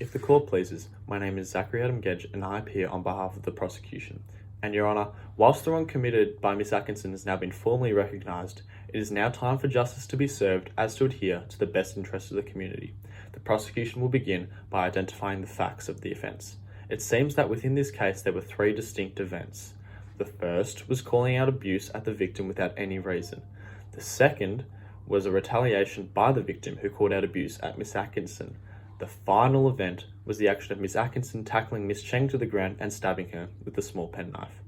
If the court pleases, my name is Adam-Gedge and I appear on behalf of the prosecution. And Your Honour, whilst the wrong committed by Miss Atkinson has now been formally recognised, it is now time for justice to be served as to adhere to the best interests of the community. The prosecution will begin by identifying the facts of the offence. It seems that within this case there were three distinct events. The first was calling out abuse at the victim without any reason. The second was a retaliation by the victim who called out abuse at Miss Atkinson. The final event was the action of Miss Atkinson tackling Miss Cheng to the ground and stabbing her with a small penknife.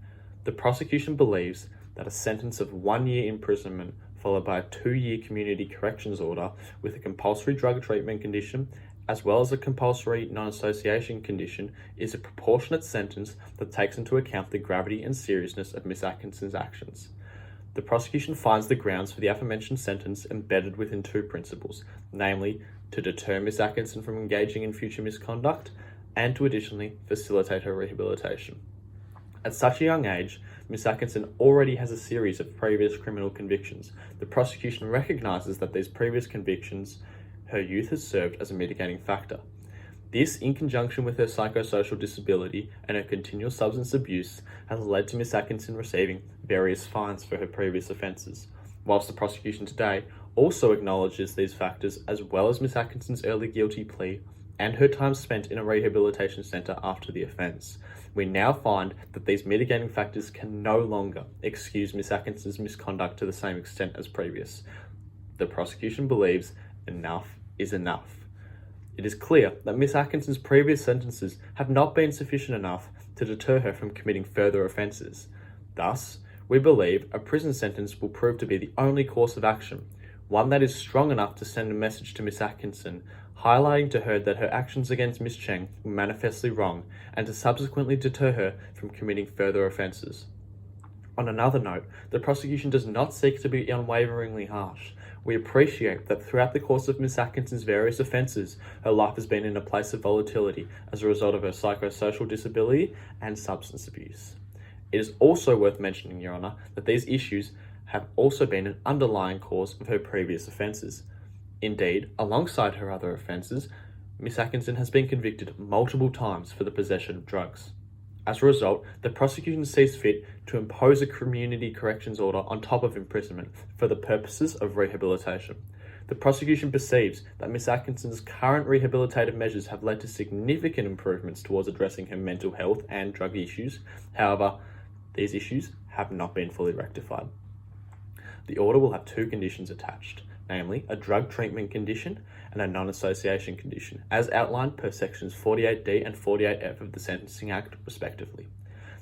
The prosecution believes that a sentence of 1 year imprisonment followed by a 2-year community corrections order with a compulsory drug treatment condition as well as a compulsory non-association condition is a proportionate sentence that takes into account the gravity and seriousness of Miss Atkinson's actions. The prosecution finds the grounds for the aforementioned sentence embedded within two principles, namely, to deter Miss Atkinson from engaging in future misconduct, and to additionally facilitate her rehabilitation. At such a young age, Miss Atkinson already has a series of previous criminal convictions. The prosecution recognises that these previous convictions her youth has served as a mitigating factor. This, in conjunction with her psychosocial disability and her continual substance abuse, has led to Miss Atkinson receiving various fines for her previous offences. Whilst the prosecution today also acknowledges these factors as well as Miss Atkinson's early guilty plea and her time spent in a rehabilitation centre after the offence, we now find that these mitigating factors can no longer excuse Miss Atkinson's misconduct to the same extent as previous. The prosecution believes enough is enough. It is clear that Miss Atkinson's previous sentences have not been sufficient enough to deter her from committing further offences. Thus, we believe a prison sentence will prove to be the only course of action, one that is strong enough to send a message to Miss Atkinson, highlighting to her that her actions against Miss Cheng were manifestly wrong, and to subsequently deter her from committing further offences. On another note, the prosecution does not seek to be unwaveringly harsh. We appreciate that throughout the course of Miss Atkinson's various offences, her life has been in a place of volatility as a result of her psychosocial disability and substance abuse. It is also worth mentioning, Your Honour, that these issues have also been an underlying cause of her previous offences. Indeed, alongside her other offences, Miss Atkinson has been convicted multiple times for the possession of drugs. As a result, the prosecution sees fit to impose a community corrections order on top of imprisonment for the purposes of rehabilitation. The prosecution perceives that Miss Atkinson's current rehabilitative measures have led to significant improvements towards addressing her mental health and drug issues. However, these issues have not been fully rectified. The order will have two conditions attached, namely a drug treatment condition and a non-association condition, as outlined per sections 48D and 48F of the Sentencing Act, respectively.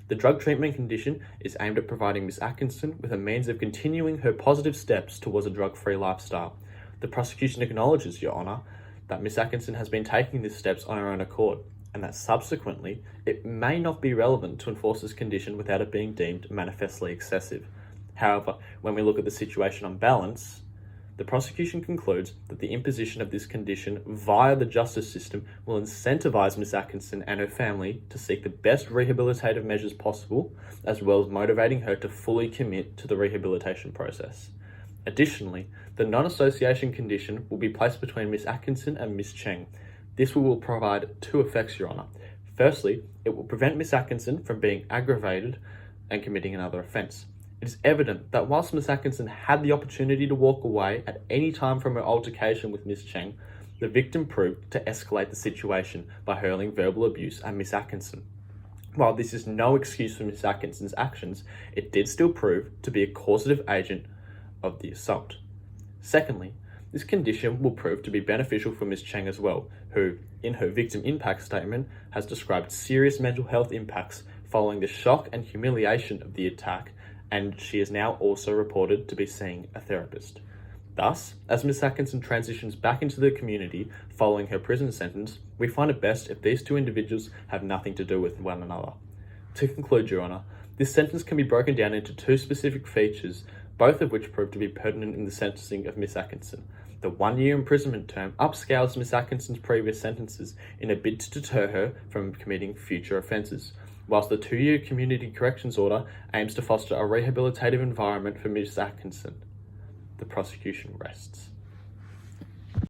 The drug treatment condition is aimed at providing Miss Atkinson with a means of continuing her positive steps towards a drug-free lifestyle. The prosecution acknowledges, Your Honour, that Miss Atkinson has been taking these steps on her own accord, and that subsequently it may not be relevant to enforce this condition without it being deemed manifestly excessive. However, when we look at the situation on balance, the prosecution concludes that the imposition of this condition via the justice system will incentivise Miss Atkinson and her family to seek the best rehabilitative measures possible, as well as motivating her to fully commit to the rehabilitation process. Additionally, the non-association condition will be placed between Miss Atkinson and Miss Cheng. This will provide two effects, Your Honour. Firstly, it will prevent Miss Atkinson from being aggravated and committing another offence. It is evident that whilst Miss Atkinson had the opportunity to walk away at any time from her altercation with Miss Cheng, the victim proved to escalate the situation by hurling verbal abuse at Miss Atkinson. While this is no excuse for Miss Atkinson's actions, it did still prove to be a causative agent of the assault. Secondly, this condition will prove to be beneficial for Miss Cheng as well, who, in her victim impact statement, has described serious mental health impacts following the shock and humiliation of the attack, and she is now also reported to be seeing a therapist. Thus, as Miss Atkinson transitions back into the community following her prison sentence, we find it best if these two individuals have nothing to do with one another. To conclude, Your Honour, this sentence can be broken down into two specific features, both of which prove to be pertinent in the sentencing of Miss Atkinson. The 1 year imprisonment term upscales Miss Atkinson's previous sentences in a bid to deter her from committing future offences, whilst the 2-year community corrections order aims to foster a rehabilitative environment for Miss Atkinson. The prosecution rests.